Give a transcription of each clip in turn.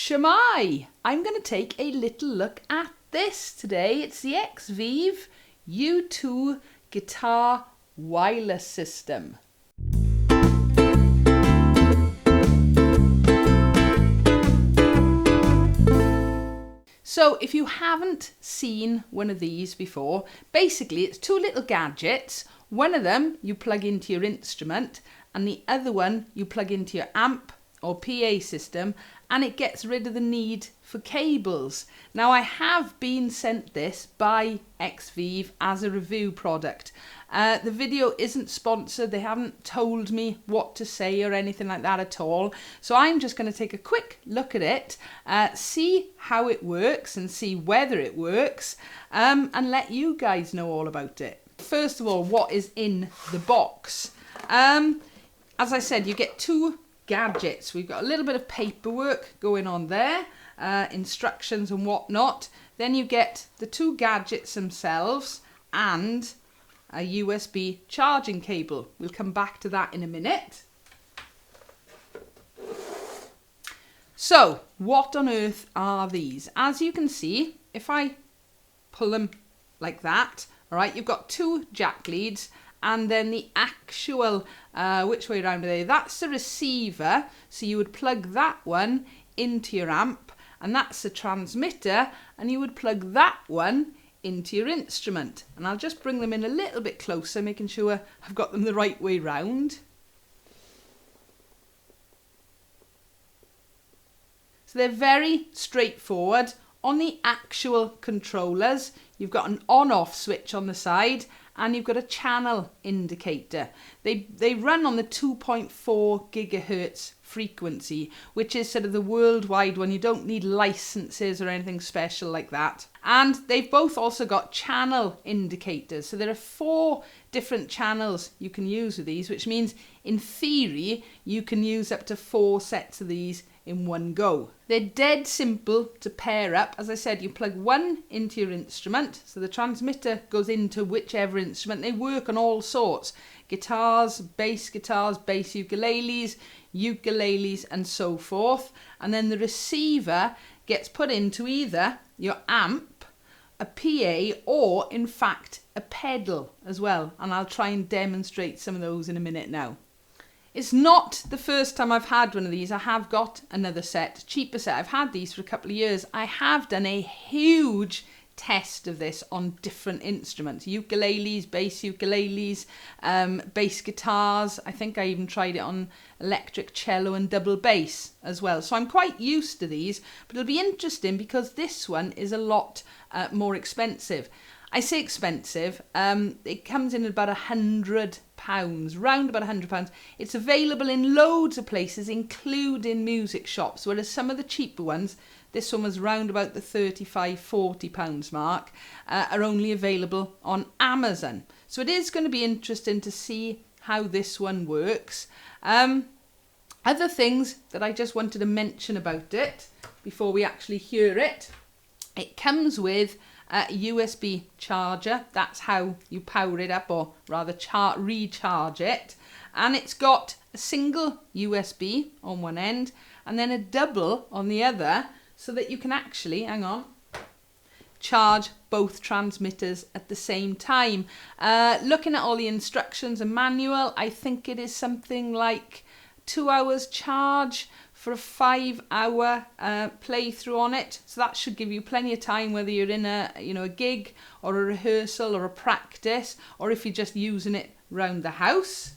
Shemai, I'm going to take a little look at this today. It's the Xvive U2 guitar wireless system. So if you haven't seen one of these before, basically it's two little gadgets. One of them you plug into your instrument and the other one you plug into your amp or PA system, and it gets rid of the need for cables. Now I have been sent this by Xvive as a review product. The video isn't sponsored, they haven't told me what to say or anything like that at all. So I'm just going to take a quick look at it, see how it works and see whether it works, and let you guys know all about it. First of all, what is in the box? As I said, you get two gadgets. We've got a little bit of paperwork going on there, instructions and whatnot. Then you get the two gadgets themselves and a USB charging cable. We'll come back to that in a minute. So, what on earth are these? As you can see, if I pull them like that, all right, you've got two jack leads, and then the actual, which way around are they? That's the receiver, so you would plug that one into your amp, and that's the transmitter, and you would plug that one into your instrument. And I'll just bring them in a little bit closer, making sure I've got them the right way round. So they're very straightforward. On the actual controllers, you've got an on-off switch on the side, and you've got a channel indicator. They run on the 2.4 gigahertz frequency, which is sort of the worldwide one. You don't need licenses or anything special like that. And they've both also got channel indicators. So there are 4 different channels you can use with these, which means in theory, you can use up to 4 sets of these in one go. They're dead simple to pair up. As I said, you plug one into your instrument, so the transmitter goes into whichever instrument. They work on all sorts: guitars, bass ukuleles, ukuleles, and so forth. And then the receiver gets put into either your amp, a PA, or in fact a pedal as well. And I'll try and demonstrate some of those in a minute now. It's not the first time I've had one of these. I have got another set, cheaper set. I've had these for a couple of years. I have done a huge test of this on different instruments: ukuleles, bass guitars. I think I even tried it on electric cello and double bass as well. So I'm quite used to these, but it'll be interesting because this one is a lot more expensive. I say expensive, it comes in at about £100, round about £100. It's available in loads of places, including music shops, whereas some of the cheaper ones, this one was round about the £35, £40 mark, are only available on Amazon. So it is going to be interesting to see how this one works. Other things that I just wanted to mention about it before we actually hear it: it comes with a USB charger. That's how you power it up, or rather recharge it. And it's got a single USB on one end and then a double on the other, so that you can actually, charge both transmitters at the same time. Looking at all the instructions and manual, I think it is something like 2 hours charge for a 5-hour playthrough on it. So that should give you plenty of time, whether you're in a gig or a rehearsal or a practice, or if you're just using it round the house.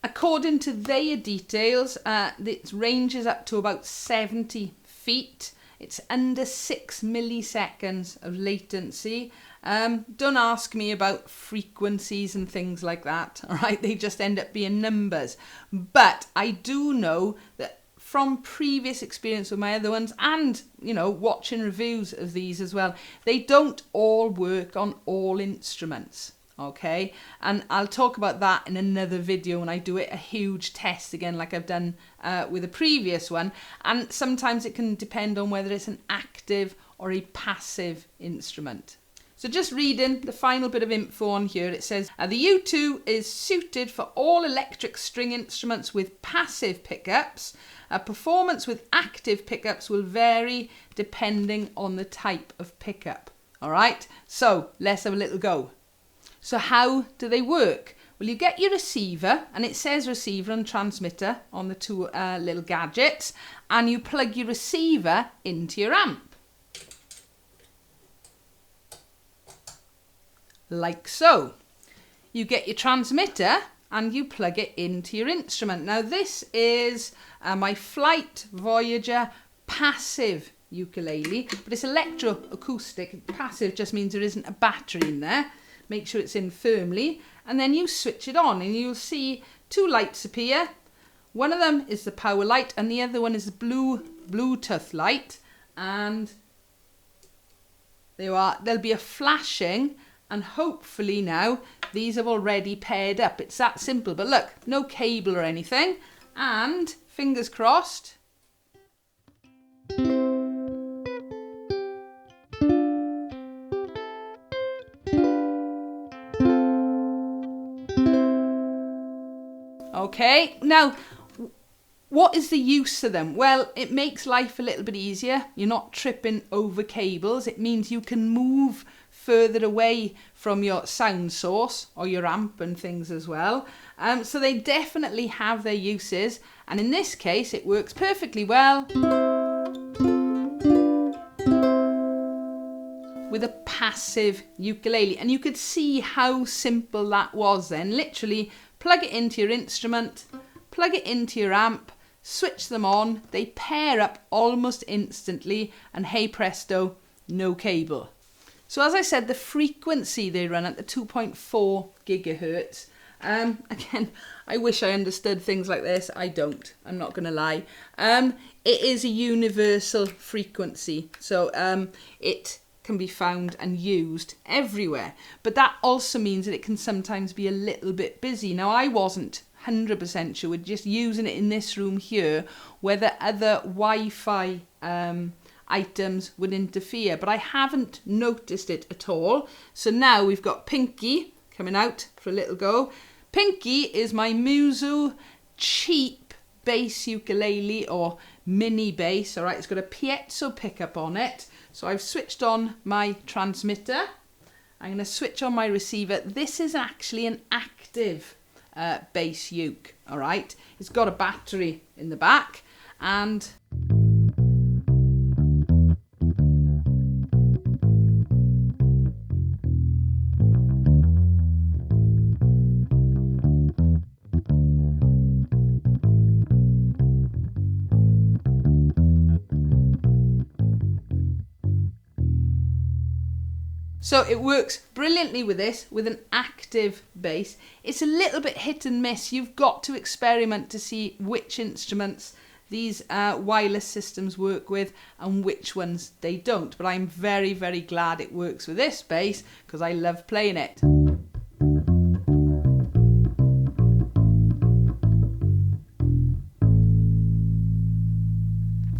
According to their details, it ranges up to about 70 feet. It's under 6 milliseconds of latency. Don't ask me about frequencies and things like that, all right? They just end up being numbers. But I do know that from previous experience with my other ones, and watching reviews of these as well, they don't all work on all instruments. Okay, and I'll talk about that in another video when I do it, a huge test again like I've done with a previous one. And sometimes it can depend on whether it's an active or a passive instrument. So just reading the final bit of info on here, it says, the U2 is suited for all electric string instruments with passive pickups. Performance with active pickups will vary depending on the type of pickup. All right, so let's have a little go. So how do they work? Well, you get your receiver, and it says receiver and transmitter on the two little gadgets, and you plug your receiver into your amp. Like so. You get your transmitter and you plug it into your instrument. Now this is my Flight Voyager passive ukulele, but it's electroacoustic. Passive just means there isn't a battery in there. Make sure it's in firmly, and then you switch it on and you'll see two lights appear. One of them is the power light and the other one is the Bluetooth light, and there you are. There'll be a flashing, and hopefully now these have already paired up. It's that simple. But look, no cable or anything, and fingers crossed. Okay, now what is the use of them? Well, it makes life a little bit easier. You're not tripping over cables. It means you can move further away from your sound source or your amp and things as well. So they definitely have their uses, and in this case it works perfectly well with a passive ukulele. And you could see how simple that was then. Literally plug it into your instrument, plug it into your amp, switch them on, they pair up almost instantly, and hey presto, no cable. So as I said, the frequency they run at the 2.4 gigahertz. Again, I wish I understood things like this. I don't. I'm not going to lie. It is a universal frequency. So it can be found and used everywhere. But that also means that it can sometimes be a little bit busy. Now, I wasn't 100% sure with just using it in this room here whether other Wi-Fi items would interfere, but I haven't noticed it at all. So now we've got Pinky coming out for a little go. Pinky is my Muso cheap bass ukulele, or mini bass. All right, it's got a piezo pickup on it. So I've switched on my transmitter. I'm going to switch on my receiver. This is actually an active bass uke. All right, it's got a battery in the back, and so it works brilliantly with this, with an active bass. It's a little bit hit and miss. You've got to experiment to see which instruments these wireless systems work with and which ones they don't. But I'm very, very glad it works with this bass because I love playing it.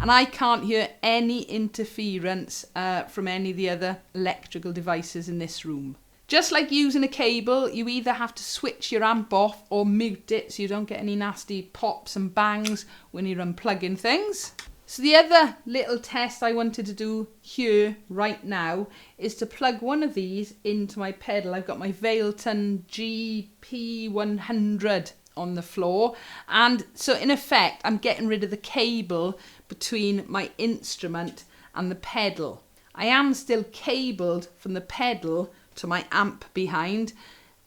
And I can't hear any interference from any of the other electrical devices in this room. Just like using a cable, you either have to switch your amp off or mute it so you don't get any nasty pops and bangs when you're unplugging things. So the other little test I wanted to do here right now is to plug one of these into my pedal. I've got my Vailton GP100 on the floor, and so in effect I'm getting rid of the cable between my instrument and the pedal. I am still cabled from the pedal to my amp behind.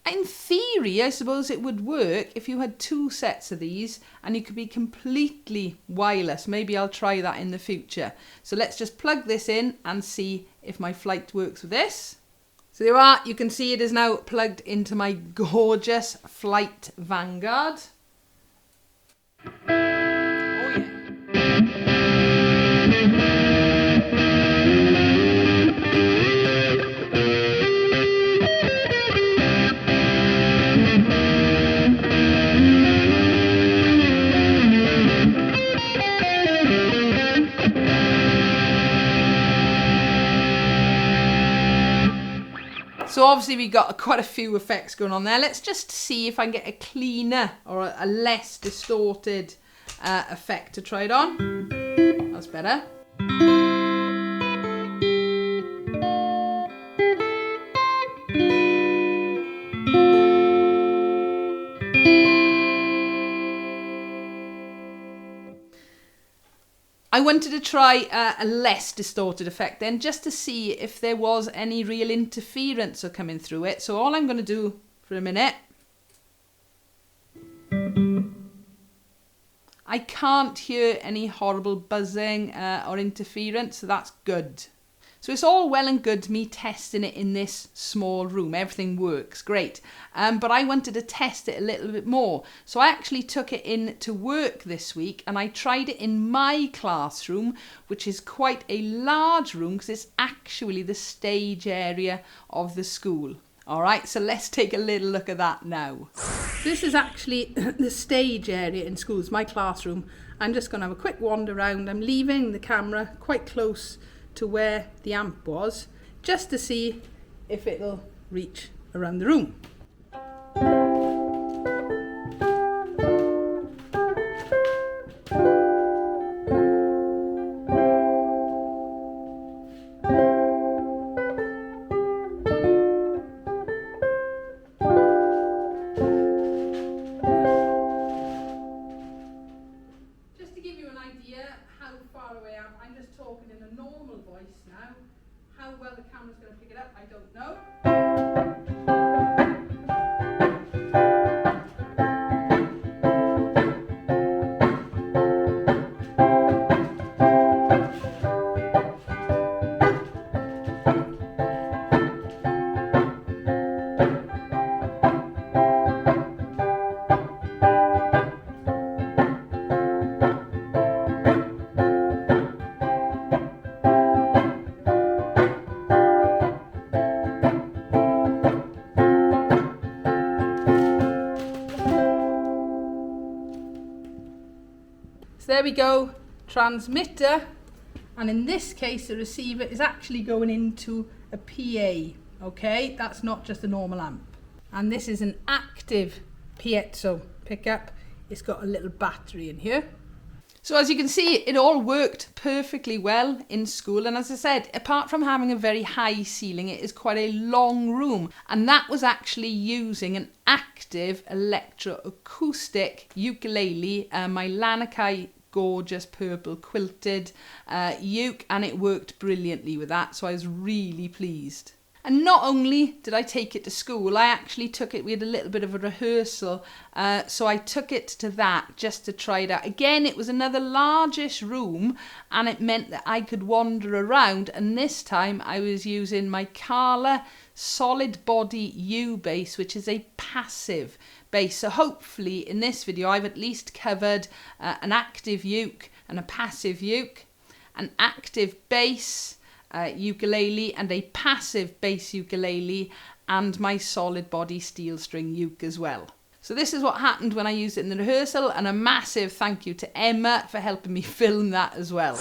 In theory, I suppose it would work if you had two sets of these and you could be completely wireless. Maybe I'll try that in the future. So let's just plug this in and see if my Flight works with this. So there you are, you can see it is now plugged into my gorgeous Flight Vanguard. So obviously we got quite a few effects going on there. Let's just see if I can get a cleaner or a less distorted effect to try it on. That's better. I wanted to try a less distorted effect then, just to see if there was any real interference coming through it. So all I'm going to do for a minute, I can't hear any horrible buzzing or interference, so that's good. So it's all well and good me testing it in this small room. Everything works great. But I wanted to test it a little bit more. So I actually took it in to work this week and I tried it in my classroom, which is quite a large room because it's actually the stage area of the school. All right, so let's take a little look at that now. This is actually the stage area in school. It's my classroom. I'm just going to have a quick wander around. I'm leaving the camera quite close to where the amp was, just to see if it'll reach around the room. Just to give you an idea how far away I am, I'm just talking in a normal voice now. How well the camera's going to pick it up, I don't know. So there we go, transmitter, and in this case the receiver is actually going into a PA, okay? That's not just a normal amp. And this is an active piezo pickup. It's got a little battery in here. So as you can see, it all worked perfectly well in school, and as I said, apart from having a very high ceiling, it is quite a long room, and that was actually using an active electroacoustic ukulele, my Lanakai gorgeous purple quilted uke, and it worked brilliantly with that, so I was really pleased. And not only did I take it to school, I actually took it, we had a little bit of a rehearsal, so I took it to that just to try it out. Again, it was another largish room, and it meant that I could wander around, and this time I was using my Carla solid body U bass, which is a passive bass. So hopefully in this video I've at least covered an active uke and a passive uke, an active bass ukulele and a passive bass ukulele, and my solid body steel string uke as well. So this is what happened when I used it in the rehearsal, and a massive thank you to Emma for helping me film that as well.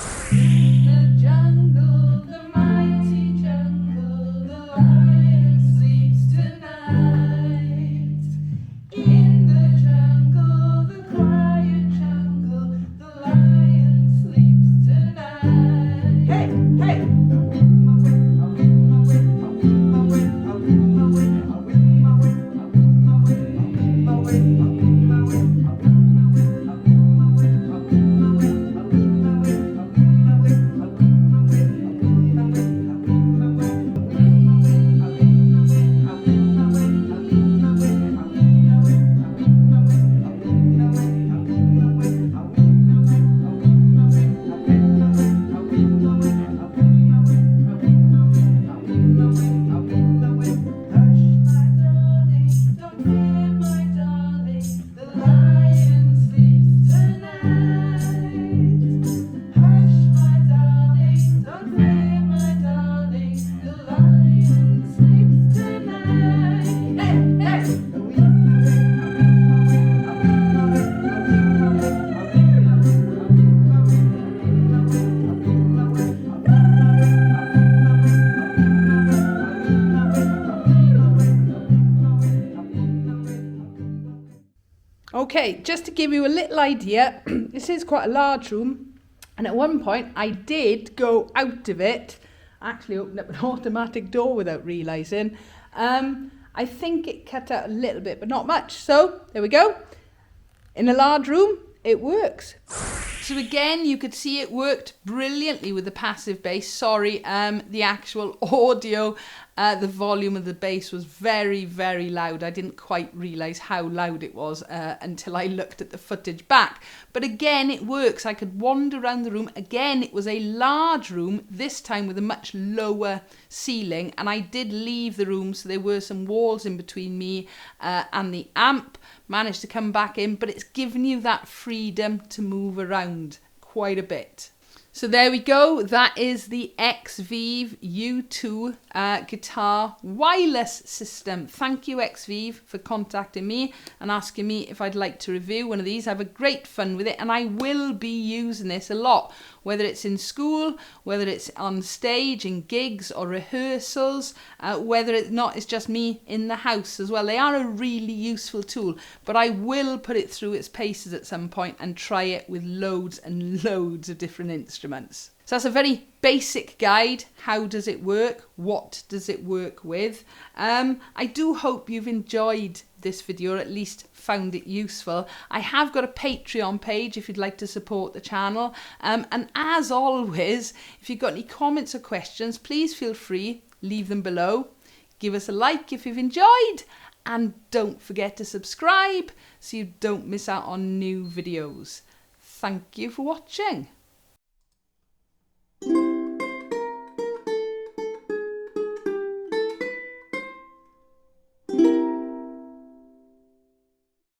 Okay, just to give you a little idea, this is quite a large room, and at one point I did go out of it, actually opened up an automatic door without realising. I think it cut out a little bit, but not much. So there we go. In a large room, it works. So again, you could see it worked brilliantly with the passive bass. Sorry, the actual audio, the volume of the bass was very, very loud. I didn't quite realise how loud it was until I looked at the footage back. But again, it works. I could wander around the room. Again, it was a large room, this time with a much lower ceiling. And I did leave the room, so there were some walls in between me and the amp. Managed to come back in, but it's given you that freedom to move around quite a bit. So there we go. That is the Xvive U2 guitar wireless system. Thank you, Xvive, for contacting me and asking me if I'd like to review one of these. I have a great fun with it, and I will be using this a lot, whether it's in school, whether it's on stage, in gigs or rehearsals, whether it's not, it's just me in the house as well. They are a really useful tool, but I will put it through its paces at some point and try it with loads and loads of different instruments. So that's a very basic guide. How does it work? What does it work with? I do hope you've enjoyed this video, or at least found it useful. I have got a Patreon page if you'd like to support the channel. And as always, if you've got any comments or questions, please feel free, leave them below. Give us a like if you've enjoyed, and don't forget to subscribe so you don't miss out on new videos. Thank you for watching.